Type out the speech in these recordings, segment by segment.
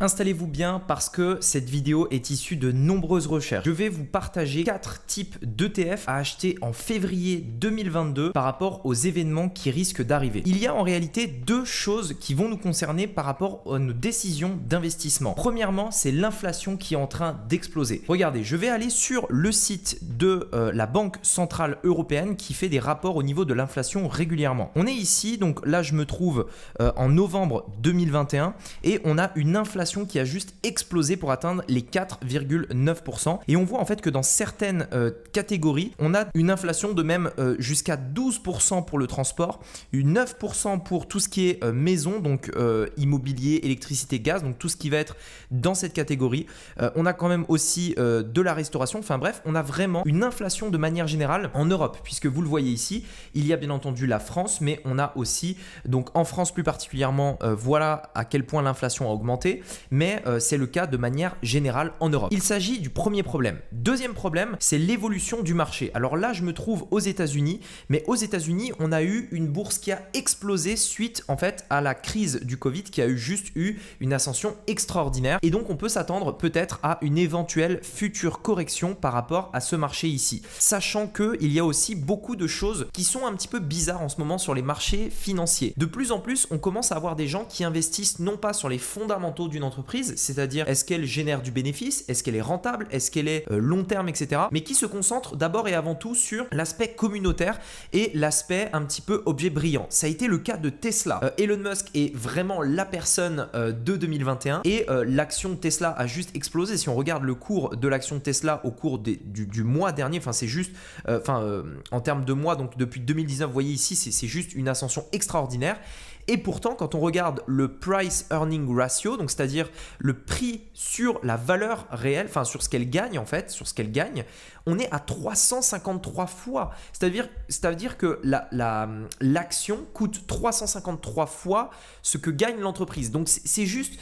Installez-vous bien parce que cette vidéo est issue de nombreuses recherches. Je vais vous partager 4 types d'ETF à acheter en février 2022 par rapport aux événements qui risquent d'arriver. Il y a en réalité deux choses qui vont nous concerner par rapport à nos décisions d'investissement. Premièrement, c'est l'inflation qui est en train d'exploser. Regardez, je vais aller sur le site de la Banque Centrale Européenne qui fait des rapports au niveau de l'inflation régulièrement. On est ici, donc là je me trouve en novembre 2021 et on a une inflation qui a juste explosé pour atteindre les 4,9%. Et on voit en fait que dans certaines catégories, on a une inflation de même jusqu'à 12% pour le transport, 9% pour tout ce qui est maison, donc immobilier, électricité, gaz, donc tout ce qui va être dans cette catégorie. On a quand même aussi de la restauration. Enfin bref, on a vraiment une inflation de manière générale en Europe, puisque vous le voyez ici, il y a bien entendu la France, mais on a aussi, donc en France plus particulièrement, voilà à quel point l'inflation a augmenté. Mais c'est le cas de manière générale en Europe. Il s'agit du premier problème. Deuxième problème, c'est l'évolution du marché. Alors là, je me trouve aux États-Unis, mais aux États-Unis, on a eu une bourse qui a explosé suite en fait à la crise du Covid, qui a juste eu une ascension extraordinaire. Et donc, on peut s'attendre peut-être à une éventuelle future correction par rapport à ce marché ici. Sachant qu'il y a aussi beaucoup de choses qui sont un petit peu bizarres en ce moment sur les marchés financiers. De plus en plus, on commence à avoir des gens qui investissent non pas sur les fondamentaux d'une entreprise, c'est-à-dire est-ce qu'elle génère du bénéfice, est-ce qu'elle est rentable, est-ce qu'elle est long terme, etc. Mais qui se concentre d'abord et avant tout sur l'aspect communautaire et l'aspect un petit peu objet brillant. Ça a été le cas de Tesla. Elon Musk est vraiment la personne de 2021 et l'action Tesla a juste explosé. Si on regarde le cours de l'action Tesla au cours du mois dernier, enfin c'est juste, en termes de mois, donc depuis 2019, vous voyez ici, c'est juste une ascension extraordinaire. Et pourtant, quand on regarde le price earning ratio, donc c'est-à-dire le prix sur la valeur réelle, enfin sur ce qu'elle gagne en fait, sur ce qu'elle gagne, on est à 353 fois. C'est-à-dire que l'action coûte 353 fois ce que gagne l'entreprise. Donc c'est juste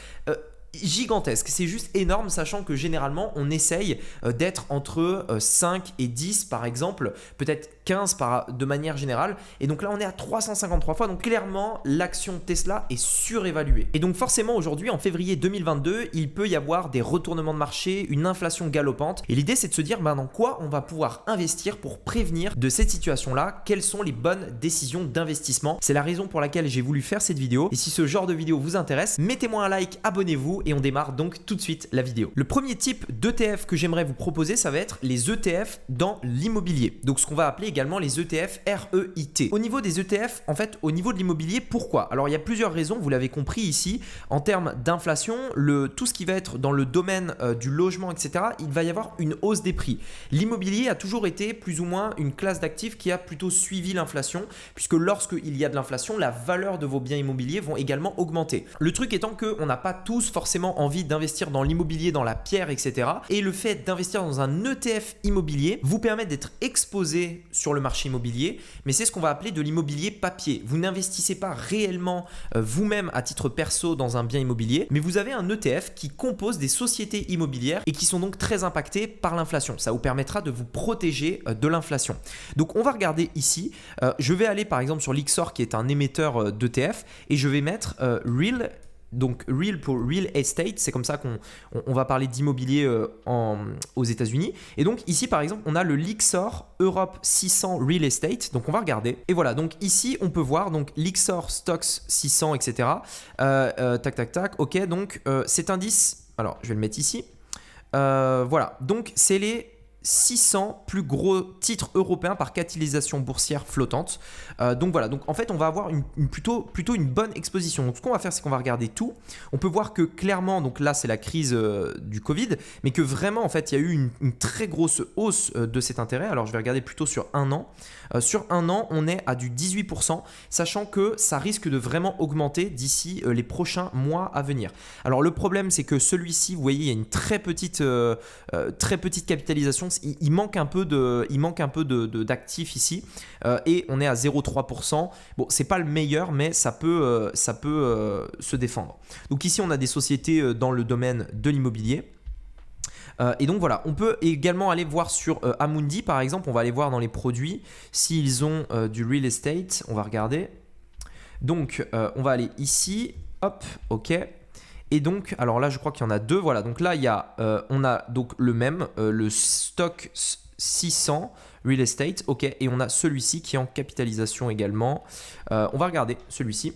gigantesque, c'est juste énorme, sachant que généralement on essaye d'être entre 5 et 10 par exemple, peut-être 15 de manière générale, et donc là on est à 353 fois, donc clairement l'action Tesla est surévaluée. Et donc forcément aujourd'hui en février 2022 il peut y avoir des retournements de marché, une inflation galopante, et l'idée c'est de se dire dans quoi on va pouvoir investir pour prévenir de cette situation là, quelles sont les bonnes décisions d'investissement. C'est la raison pour laquelle j'ai voulu faire cette vidéo, et si ce genre de vidéo vous intéresse, mettez-moi un like, abonnez-vous, et on démarre donc tout de suite la vidéo. Le premier type d'ETF que j'aimerais vous proposer, ça va être les ETF dans l'immobilier. Donc ce qu'on va appeler également les ETF REIT. Au niveau des ETF, en fait, au niveau de l'immobilier, pourquoi? Alors il y a plusieurs raisons, vous l'avez compris ici. En termes d'inflation, tout ce qui va être dans le domaine du logement, etc., il va y avoir une hausse des prix. L'immobilier a toujours été plus ou moins une classe d'actifs qui a plutôt suivi l'inflation, puisque lorsqu'il y a de l'inflation, la valeur de vos biens immobiliers vont également augmenter. Le truc étant qu'on n'a pas tous forcément envie d'investir dans l'immobilier, dans la pierre, etc. Et le fait d'investir dans un ETF immobilier vous permet d'être exposé sur le marché immobilier, mais c'est ce qu'on va appeler de l'immobilier papier. Vous n'investissez pas réellement vous-même à titre perso dans un bien immobilier, mais vous avez un ETF qui compose des sociétés immobilières et qui sont donc très impactées par l'inflation. Ça vous permettra de vous protéger de l'inflation. Donc on va regarder ici, je vais aller par exemple sur Lyxor qui est un émetteur d'ETF et je vais mettre Real. Donc Real pour Real Estate, c'est comme ça qu'on va parler d'immobilier aux États-Unis. Et donc ici par exemple, on a le Lyxor Europe 600 Real Estate. Donc on va regarder. Et voilà, donc ici on peut voir donc Lyxor Stocks 600, etc. Tac. Ok, donc cet indice, alors je vais le mettre ici. Voilà, donc c'est les 600 plus gros titres européens par capitalisation boursière flottante. Donc voilà, donc en fait on va avoir plutôt une bonne exposition. Donc ce qu'on va faire, c'est qu'on va regarder tout. On peut voir que clairement, donc là c'est la crise du Covid, mais que vraiment en fait il y a eu une très grosse hausse de cet intérêt. Alors je vais regarder plutôt sur un an. Sur un an, on est à du 18%, sachant que ça risque de vraiment augmenter d'ici les prochains mois à venir. Alors le problème, c'est que celui-ci, vous voyez, il y a une très petite capitalisation. Il manque un peu d'actifs ici et on est à 0,3%. Bon, c'est pas le meilleur, mais ça peut se défendre. Donc ici, on a des sociétés dans le domaine de l'immobilier. Et donc voilà, on peut également aller voir sur Amundi par exemple, on va aller voir dans les produits s'ils ont du real estate, on va regarder. Donc on va aller ici, hop, ok. Et donc, alors là, je crois qu'il y en a deux. Voilà, donc là, on a donc le même, le stock 600 real estate, ok, et on a celui-ci qui est en capitalisation également. On va regarder celui-ci.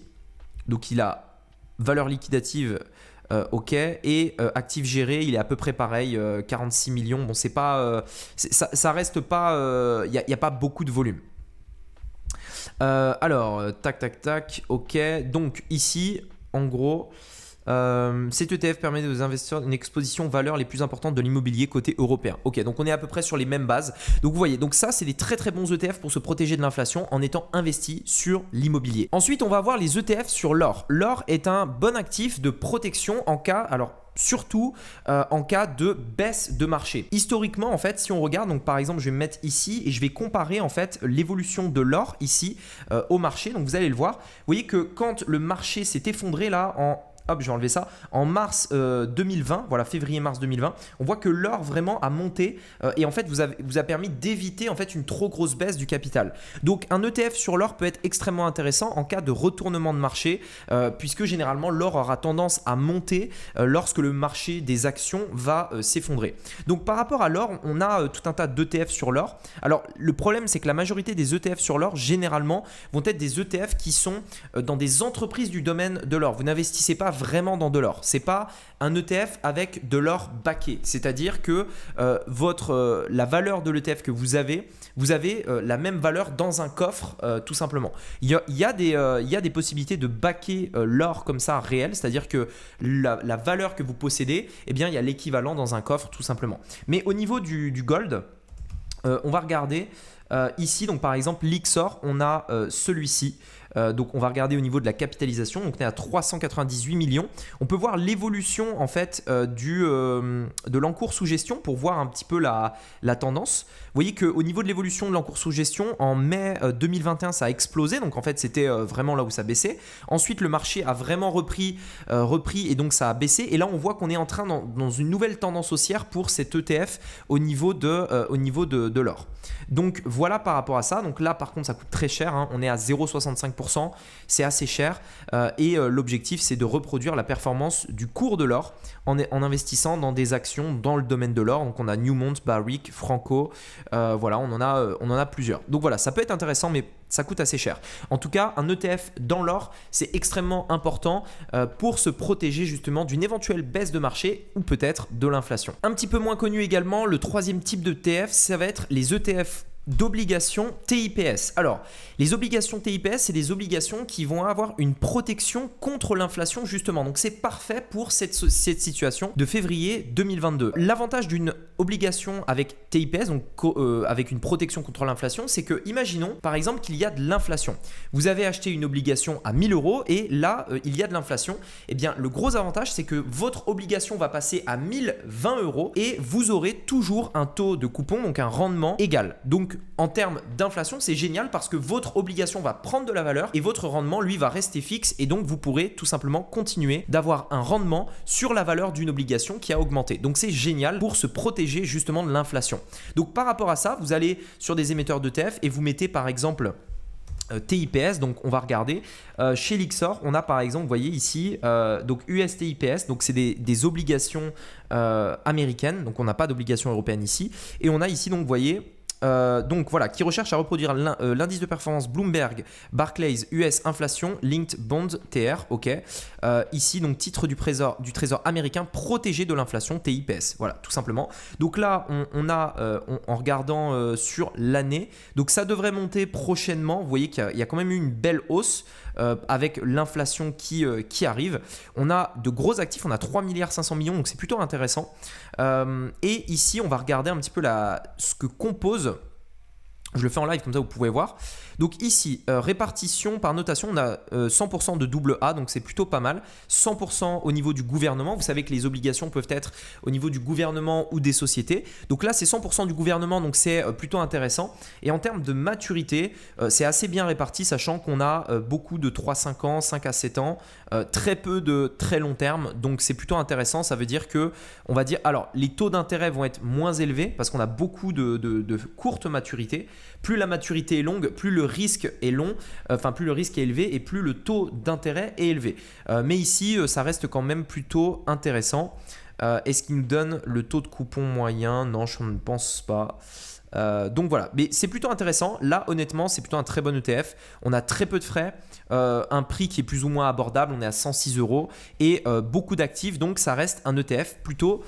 Donc, il a valeur liquidative. Ok, et actif géré, il est à peu près pareil, 46 millions. Bon, c'est pas, ça reste pas, il n'y a pas beaucoup de volume. Alors, tac, ok. Donc ici, en gros, cet ETF permet aux investisseurs une exposition valeur les plus importantes de l'immobilier côté européen. Ok, donc on est à peu près sur les mêmes bases. Donc vous voyez, donc ça c'est des très très bons ETF pour se protéger de l'inflation en étant investi sur l'immobilier. Ensuite, on va voir les ETF sur l'or. L'or est un bon actif de protection en cas, alors surtout en cas de baisse de marché. Historiquement, en fait, si on regarde, donc par exemple, je vais me mettre ici et je vais comparer en fait l'évolution de l'or ici au marché. Donc vous allez le voir. Vous voyez que quand le marché s'est effondré là hop, je vais enlever ça. En mars 2020, voilà, février-mars 2020, on voit que l'or vraiment a monté et en fait vous a permis d'éviter en fait une trop grosse baisse du capital. Donc un ETF sur l'or peut être extrêmement intéressant en cas de retournement de marché puisque généralement l'or aura tendance à monter lorsque le marché des actions va s'effondrer. Donc par rapport à l'or, on a tout un tas d'ETF sur l'or. Alors le problème, c'est que la majorité des ETF sur l'or généralement vont être des ETF qui sont dans des entreprises du domaine de l'or. Vous n'investissez pas vraiment dans de l'or. C'est pas un ETF avec de l'or backé. C'est-à-dire que la valeur de l'ETF que vous avez la même valeur dans un coffre tout simplement. Il y a des possibilités de backer l'or comme ça réel, c'est-à-dire que la valeur que vous possédez, eh bien il y a l'équivalent dans un coffre tout simplement. Mais au niveau du gold, on va regarder ici, donc par exemple l'Ixor, on a celui-ci. Donc on va regarder au niveau de la capitalisation, donc on est à 398 millions. On peut voir l'évolution en fait de l'encours sous gestion pour voir un petit peu la tendance. Vous voyez qu'au niveau de l'évolution de l'encours sous gestion, en mai 2021 ça a explosé, donc en fait c'était vraiment là où ça baissait. Ensuite le marché a vraiment repris et donc ça a baissé. Et là on voit qu'on est en train dans une nouvelle tendance haussière pour cet ETF au niveau de l'or. Donc voilà par rapport à ça. Donc là par contre ça coûte très cher, hein. On est à 0,65%. C'est assez cher et l'objectif c'est de reproduire la performance du cours de l'or en investissant dans des actions dans le domaine de l'or. Donc on a Newmont, Barrick, Franco, voilà, on en a plusieurs. Donc voilà, ça peut être intéressant mais ça coûte assez cher. En tout cas, un ETF dans l'or, c'est extrêmement important pour se protéger justement d'une éventuelle baisse de marché ou peut-être de l'inflation. Un petit peu moins connu également, le troisième type d'ETF, ça va être les ETF d'obligations TIPS. Alors, les obligations TIPS, c'est des obligations qui vont avoir une protection contre l'inflation justement. Donc, c'est parfait pour cette situation de février 2022. L'avantage d'une obligation avec TIPS, donc avec une protection contre l'inflation, c'est que, imaginons par exemple qu'il y a de l'inflation. Vous avez acheté une obligation à 1000 € et là, il y a de l'inflation. Eh bien, le gros avantage, c'est que votre obligation va passer à 1020 € et vous aurez toujours un taux de coupon, donc un rendement égal. Donc, en termes d'inflation, c'est génial parce que votre obligation va prendre de la valeur et votre rendement, lui, va rester fixe et donc vous pourrez tout simplement continuer d'avoir un rendement sur la valeur d'une obligation qui a augmenté. Donc c'est génial pour se protéger justement de l'inflation. Donc par rapport à ça, vous allez sur des émetteurs d'ETF et vous mettez par exemple TIPS, donc on va regarder chez Lixor, on a par exemple, vous voyez ici, donc US TIPS, donc c'est des obligations américaines, donc on n'a pas d'obligations européennes ici, et on a ici donc vous voyez donc voilà, qui recherche à reproduire l'indice de performance Bloomberg Barclays US Inflation Linked Bond TR, ok. Ici donc titre du trésor américain protégé de l'inflation TIPS, voilà tout simplement. Donc là en regardant sur l'année, donc ça devrait monter prochainement. Vous voyez qu'il y a quand même eu une belle hausse avec l'inflation qui arrive. On a de gros actifs, on a 3,5 milliards, donc c'est plutôt intéressant. Et ici on va regarder un petit peu ce que compose. Je le fais en live comme ça vous pouvez voir. Donc ici, répartition par notation, on a 100% de double A, donc c'est plutôt pas mal. 100% au niveau du gouvernement. Vous savez que les obligations peuvent être au niveau du gouvernement ou des sociétés. Donc là, c'est 100% du gouvernement, donc c'est plutôt intéressant. Et en termes de maturité, c'est assez bien réparti, sachant qu'on a beaucoup de 3-5 ans, 5 à 7 ans, très peu de très long terme. Donc c'est plutôt intéressant. Ça veut dire que, alors les taux d'intérêt vont être moins élevés parce qu'on a beaucoup de courte maturité. Plus la maturité est longue, plus le risque est long, enfin plus le risque est élevé et plus le taux d'intérêt est élevé. Mais ici, ça reste quand même plutôt intéressant. Est-ce qu'il nous donne le taux de coupon moyen? Non, je ne pense pas. Donc voilà, mais c'est plutôt intéressant. Là, honnêtement, c'est plutôt un très bon ETF. On a très peu de frais, un prix qui est plus ou moins abordable. On est à 106 € et beaucoup d'actifs. Donc ça reste un ETF plutôt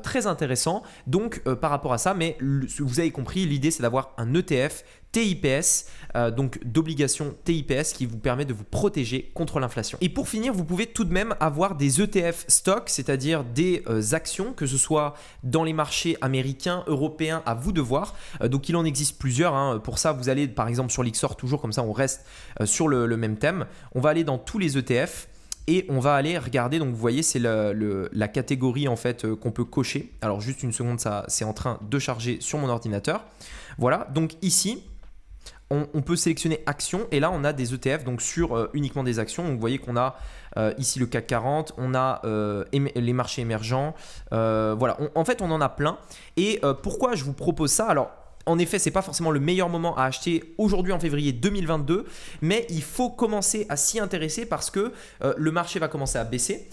très intéressant. Donc par rapport à ça, mais vous avez compris, l'idée c'est d'avoir un ETF TIPS, donc d'obligation TIPS qui vous permet de vous protéger contre l'inflation. Et pour finir, vous pouvez tout de même avoir des ETF stock, c'est-à-dire des actions, que ce soit dans les marchés américains, européens, à vous de voir. Donc il en existe plusieurs. Hein. Pour ça, vous allez par exemple sur l'Xor, toujours comme ça on reste sur le même thème. On va aller dans tous les ETF. Et on va aller regarder, donc vous voyez c'est la catégorie en fait qu'on peut cocher. Alors juste une seconde, ça c'est en train de charger sur mon ordinateur. Voilà, donc ici on peut sélectionner actions et là on a des ETF donc sur uniquement des actions. Donc vous voyez qu'on a ici le CAC 40, on a les marchés émergents, voilà, en fait on en a plein. Et pourquoi je vous propose ça? Alors en effet, ce n'est pas forcément le meilleur moment à acheter aujourd'hui en février 2022, mais il faut commencer à s'y intéresser parce que le marché va commencer à baisser.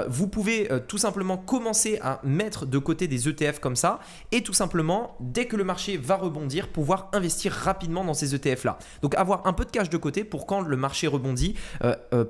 Vous pouvez tout simplement commencer à mettre de côté des ETF comme ça et tout simplement, dès que le marché va rebondir, pouvoir investir rapidement dans ces ETF-là. Donc avoir un peu de cash de côté pour quand le marché rebondit,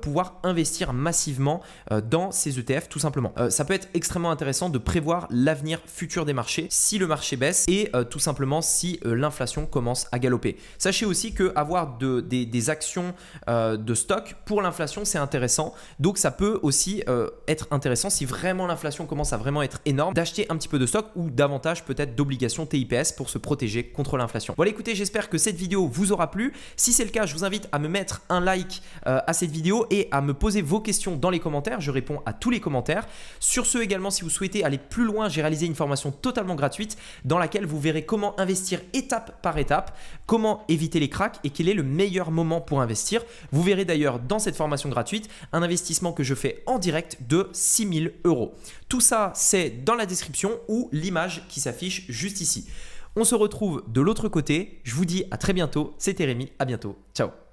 pouvoir investir massivement dans ces ETF tout simplement. Ça peut être extrêmement intéressant de prévoir l'avenir futur des marchés si le marché baisse et tout simplement si l'inflation commence à galoper. Sachez aussi qu'avoir des actions de stock pour l'inflation, c'est intéressant. Donc ça peut aussi être intéressant si vraiment l'inflation commence à vraiment être énorme, d'acheter un petit peu de stock ou davantage peut-être d'obligations TIPS pour se protéger contre l'inflation. Voilà, écoutez, j'espère que cette vidéo vous aura plu. Si c'est le cas, je vous invite à me mettre un like à cette vidéo et à me poser vos questions dans les commentaires. Je réponds à tous les commentaires. Sur ce également, si vous souhaitez aller plus loin, j'ai réalisé une formation totalement gratuite dans laquelle vous verrez comment investir étape par étape, comment éviter les cracks et quel est le meilleur moment pour investir. Vous verrez d'ailleurs dans cette formation gratuite un investissement que je fais en direct de 6 000 €. Tout ça, c'est dans la description ou l'image qui s'affiche juste ici. On se retrouve de l'autre côté. Je vous dis à très bientôt. C'était Rémi. À bientôt. Ciao.